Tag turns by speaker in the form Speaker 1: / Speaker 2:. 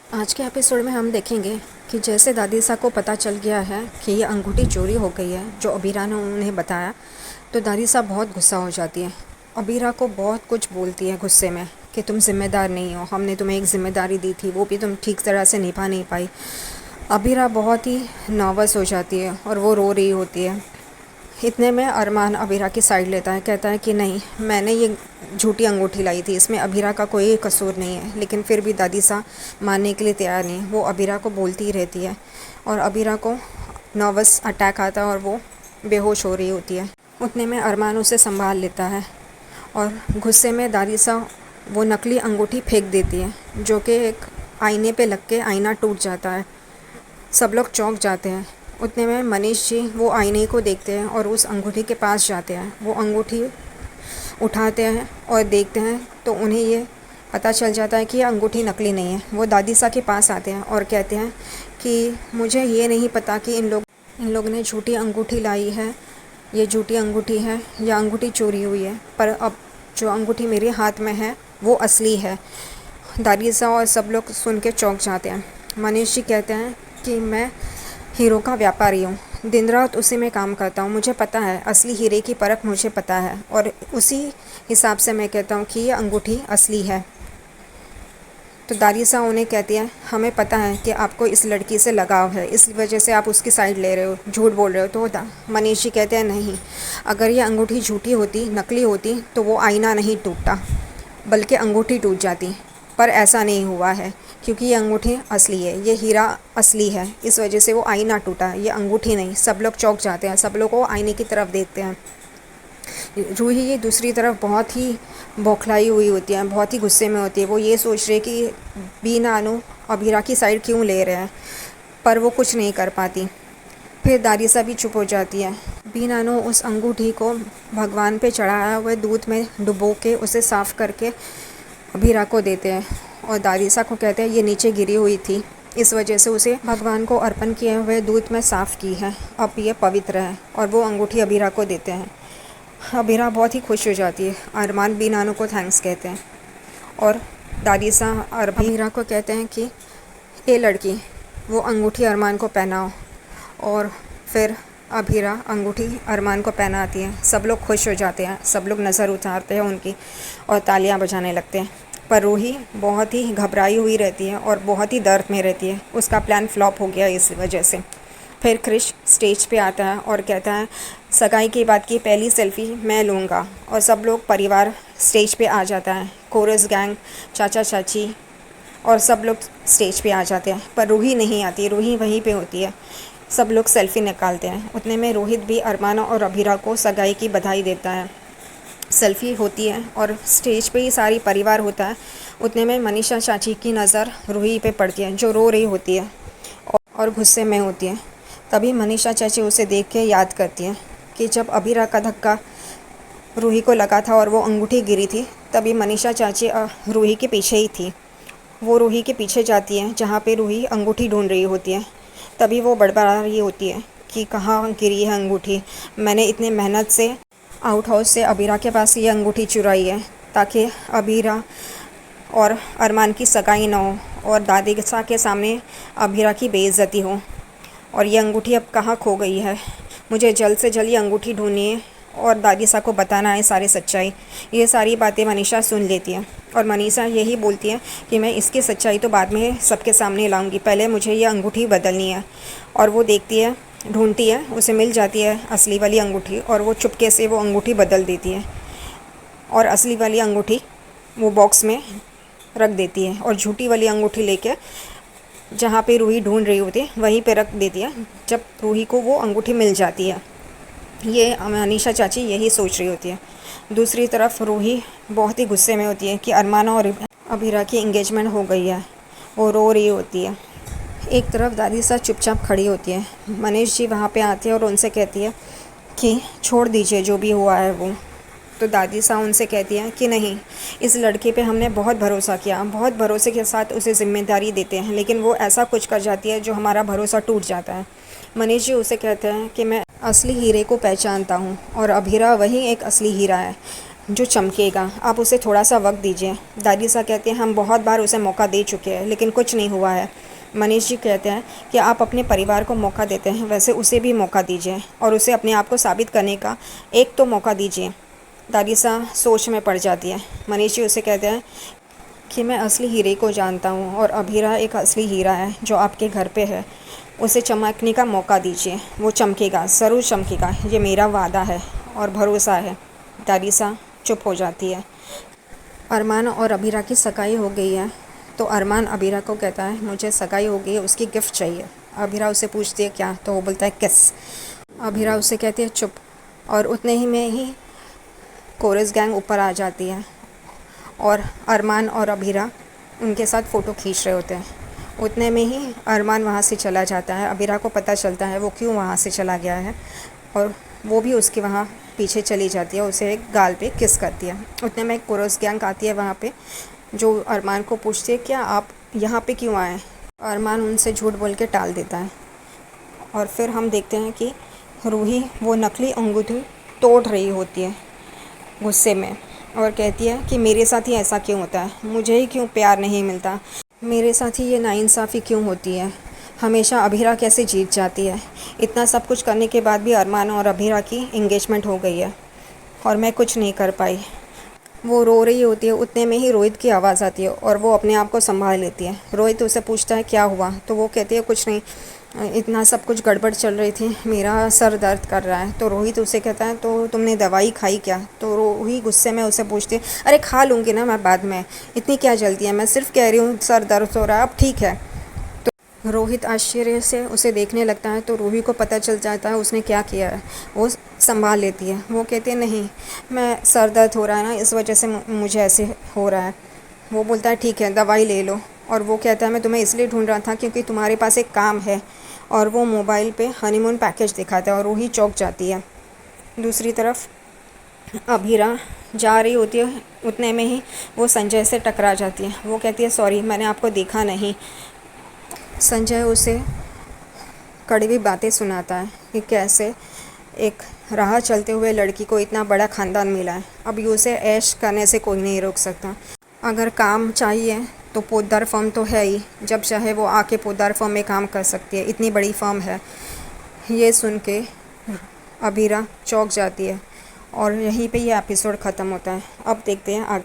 Speaker 1: आज के एपिसोड में हम देखेंगे कि जैसे दादीसा को पता चल गया है कि ये अंगूठी चोरी हो गई है जो अबीरा ने उन्हें बताया, तो दादीसा बहुत गुस्सा हो जाती है। अबीरा को बहुत कुछ बोलती है गुस्से में कि तुम जिम्मेदार नहीं हो, हमने तुम्हें एक जिम्मेदारी दी थी, वो भी तुम ठीक तरह से निभा नहीं पाई। अबीरा बहुत ही नर्वस हो जाती है और वो रो रही होती है। इतने में अरमान अबीरा की साइड लेता है, कहता है कि नहीं, मैंने ये झूठी अंगूठी लाई थी, इसमें अबीरा का कोई कसूर नहीं है। लेकिन फिर भी दादीसा मानने के लिए तैयार नहीं, वो अबीरा को बोलती ही रहती है और अबीरा को नर्वस अटैक आता है और वो बेहोश हो रही होती है। उतने में अरमान उसे संभाल लेता है और गुस्से में दादीसा वो नकली अंगूठी फेंक देती है, जो कि एक आईने पे लग के आईना टूट जाता है। सब लोग चौंक जाते हैं। उतने में मनीष जी वो आईने को देखते हैं और उस अंगूठी के पास जाते हैं। वो अंगूठी उठाते हैं और देखते हैं तो उन्हें ये पता चल जाता है कि ये अंगूठी नकली नहीं है। वो दादीसा के पास आते हैं और कहते हैं कि मुझे ये नहीं पता कि इन लोग ने झूठी अंगूठी लाई है, ये झूठी अंगूठी है या अंगूठी चोरी हुई है, पर अब जो अंगूठी मेरे हाथ में है वो असली है। दादीसा और सब लोग सुन के चौंक जाते हैं। मनीष जी कहते हैं कि मैं हीरो का व्यापारी हूँ, दिन रात उसी में काम करता हूँ, मुझे पता है असली हीरे की परख मुझे पता है और उसी हिसाब से मैं कहता हूँ कि ये अंगूठी असली है। तो दादीसा उन्हें कहती है, हमें पता है कि आपको इस लड़की से लगाव है, इस वजह से आप उसकी साइड ले रहे हो, झूठ बोल रहे हो। तो मनीष जी कहते हैं नहीं, अगर ये अंगूठी झूठी होती, नकली होती, तो वो आईना नहीं टूटता बल्कि अंगूठी टूट जाती। पर ऐसा नहीं हुआ है क्योंकि ये अंगूठी असली है, ये हीरा असली है, इस वजह से वो आईना टूटा, ये अंगूठी नहीं। सब लोग चौंक जाते हैं, सब लोग वो आईने की तरफ देखते हैं। रूही ये दूसरी तरफ बहुत ही बौखलाई हुई होती है, बहुत ही गुस्से में होती है। वो ये सोच रही है कि बी नानू अबीरा की साइड क्यों ले रहे हैं, पर वो कुछ नहीं कर पाती। फिर दादीसा भी चुप हो जाती है। बी नानू उस अंगूठी को भगवान पे चढ़ाया हुए दूध में डुबो के उसे साफ़ करके अबीरा को देते हैं और दादीसा को कहते हैं ये नीचे गिरी हुई थी, इस वजह से उसे भगवान को अर्पण किए हुए दूध में साफ़ की है, अब ये पवित्र है। और वो अंगूठी अबीरा को देते हैं। अबीरा बहुत ही खुश हो जाती है। अरमान बी नानू को थैंक्स कहते हैं और दादीसा और अबीरा को कहते हैं कि ये लड़की वो अंगूठी अरमान को पहनाओ। और फिर अबीरा अंगूठी अरमान को पहनाती है। सब लोग खुश हो जाते हैं, सब लोग नज़र उतारते हैं उनकी और तालियां बजाने लगते हैं। पर रूही बहुत ही घबराई हुई रहती है और बहुत ही दर्द में रहती है, उसका प्लान फ्लॉप हो गया इस वजह से। फिर क्रिश स्टेज पे आता है और कहता है सगाई के बाद की पहली सेल्फ़ी मैं लूँगा, और सब लोग परिवार स्टेज पे आ जाता है। कोरस गैंग, चाचा चाची और सब लोग स्टेज पे आ जाते हैं, पर रूही नहीं आती, रूही वहीं पे होती है। सब लोग सेल्फ़ी निकालते हैं। उतने में रोहित भी अरमाना और अबीरा को सगाई की बधाई देता है। सेल्फ़ी होती है और स्टेज पे ही सारी परिवार होता है। उतने में मनीषा चाची की नज़र रूही पे पड़ती है, जो रो रही होती है और गुस्से में होती है। तभी मनीषा चाची उसे देख के याद करती हैं कि जब अबीरा का धक्का रूही को लगा था और वो अंगूठी गिरी थी, तभी मनीषा चाची रूही के पीछे ही थी। वो रूही के पीछे जाती है जहाँ पे रूही अंगूठी ढूंढ रही होती है। तभी वो बड़बड़ा रही होती है कि कहाँ गिरी है अंगूठी, मैंने इतने मेहनत से आउट हाउस से अबीरा के पास ये अंगूठी चुराई है ताकि अबीरा और अरमान की सगाई ना हो और दादीसा के सामने अबीरा की बेइज्जती हो। और ये अंगूठी अब कहाँ खो गई है, मुझे जल्द से जल्द ये अंगूठी ढूंढनी है और दादीसा को बताना है सारी सच्चाई। ये सारी बातें मनीषा सुन लेती है और मनीषा यही बोलती है कि मैं इसकी सच्चाई तो बाद में सबके सामने लाऊंगी, पहले मुझे ये अंगूठी बदलनी है। और वो देखती है, ढूंढती है, उसे मिल जाती है असली वाली अंगूठी और वो चुपके से वो अंगूठी बदल देती है और असली वाली अंगूठी वो बॉक्स में रख देती है और झूठी वाली अंगूठी लेके जहाँ पे रूही ढूंढ रही होती है वहीं पे रख देती है। जब रूही को वो अंगूठी मिल जाती है, ये मनीषा चाची यही सोच रही होती है। दूसरी तरफ रूही बहुत ही गुस्से में होती है कि अरमाना और अबीरा की एंगेजमेंट हो गई है, वो रो रही होती है। एक तरफ दादीसा चुपचाप खड़ी होती है। मनीष जी वहाँ पे आते हैं और उनसे कहती है कि छोड़ दीजिए जो भी हुआ है वो। तो दादीसा उनसे कहती है कि नहीं, इस लड़के पे हमने बहुत भरोसा किया, बहुत भरोसे के साथ उसे ज़िम्मेदारी देते हैं, लेकिन वो ऐसा कुछ कर जाती है जो हमारा भरोसा टूट जाता है। मनीष जी उसे कहते हैं कि मैं असली हीरे को पहचानता हूँ और अबीरा वही एक असली हीरा है। जो चमकेगा, आप उसे थोड़ा सा वक्त दीजिए। दादी सा कहती है हम बहुत बार उसे मौका दे चुके हैं लेकिन कुछ नहीं हुआ है। मनीष जी कहते हैं कि आप अपने परिवार को मौका देते हैं, वैसे उसे भी मौका दीजिए और उसे अपने आप को साबित करने का एक तो मौका दीजिए। दादी सा सोच में पड़ जाती है। मनीष जी उसे कहते हैं कि मैं असली हीरे को जानता हूँ और अभीरा एक असली हीरा है जो आपके घर पे है। उसे चमकने का मौका दीजिए, वो चमकेगा, ज़रूर चमकेगा, ये मेरा वादा है और भरोसा है। दादी सा चुप हो जाती है। अरमान और अबीरा की सगाई हो गई है तो अरमान अबीरा को कहता है मुझे सगाई हो गई है, उसकी गिफ्ट चाहिए। अबीरा उसे पूछती है क्या, तो वो बोलता है किस। अबीरा उसे कहती है चुप, और उतने ही में ही कोरस गैंग ऊपर आ जाती है और अरमान और अबीरा उनके साथ फ़ोटो खींच रहे होते हैं। उतने में ही अरमान वहाँ से चला जाता है। अबीरा को पता चलता है वो क्यों वहाँ से चला गया है और वो भी उसके वहाँ पीछे चली जाती है, उसे एक गाल पे किस करती है। उतने में एक कोरस गैंग आती है वहाँ पे, जो अरमान को पूछती है क्या आप यहाँ पे क्यों आए। अरमान उनसे झूठ बोल के टाल देता है और फिर हम देखते हैं कि रूही वो नकली अंगूठी तोड़ रही होती है गुस्से में और कहती है कि मेरे साथ ही ऐसा क्यों होता है, मुझे ही क्यों प्यार नहीं मिलता, मेरे साथ ही ये नाइंसाफ़ी क्यों होती है, हमेशा अभीरा कैसे जीत जाती है। इतना सब कुछ करने के बाद भी अरमान और अभीरा की एंगेजमेंट हो गई है और मैं कुछ नहीं कर पाई। वो रो रही होती है। उतने में ही रोहित की आवाज़ आती है और वो अपने आप को संभाल लेती है। रोहित उसे पूछता है क्या हुआ, तो वो कहती है कुछ नहीं, इतना सब कुछ गड़बड़ चल रही थी, मेरा सर दर्द कर रहा है। तो रोहित उसे कहता है तो तुमने दवाई खाई क्या। तो रोहित गुस्से में उसे पूछती है अरे खा लूँगी ना मैं बाद में, इतनी क्या जल्दी है, मैं सिर्फ कह रही हूँ सर दर्द हो रहा है, अब ठीक है। रोहित आश्चर्य से उसे देखने लगता है तो रूही को पता चल जाता है उसने क्या किया है। वो संभाल लेती है। वो कहती है नहीं, मैं सर दर्द हो रहा है ना इस वजह से मुझे ऐसे हो रहा है। वो बोलता है ठीक है दवाई ले लो। और वो कहता है मैं तुम्हें इसलिए ढूंढ रहा था क्योंकि तुम्हारे पास एक काम है। और वो मोबाइल पे हनीमून पैकेज दिखाता है और रूही चौंक जाती है। दूसरी तरफ अभीरा जा रही होती है। उतने में ही वो संजय से टकरा जाती है। वो कहती है सॉरी मैंने आपको देखा नहीं। संजय उसे कड़वी बातें सुनाता है कि कैसे एक राह चलते हुए लड़की को इतना बड़ा ख़ानदान मिला है, अब उसे ऐश करने से कोई नहीं रोक सकता। अगर काम चाहिए तो पोद्दार फर्म तो है ही, जब चाहे वो आके पोद्दार फर्म में काम कर सकती है, इतनी बड़ी फर्म है। ये सुन के अबीरा चौंक जाती है और यहीं पे ये एपिसोड ख़त्म होता है। अब देखते हैं आगे।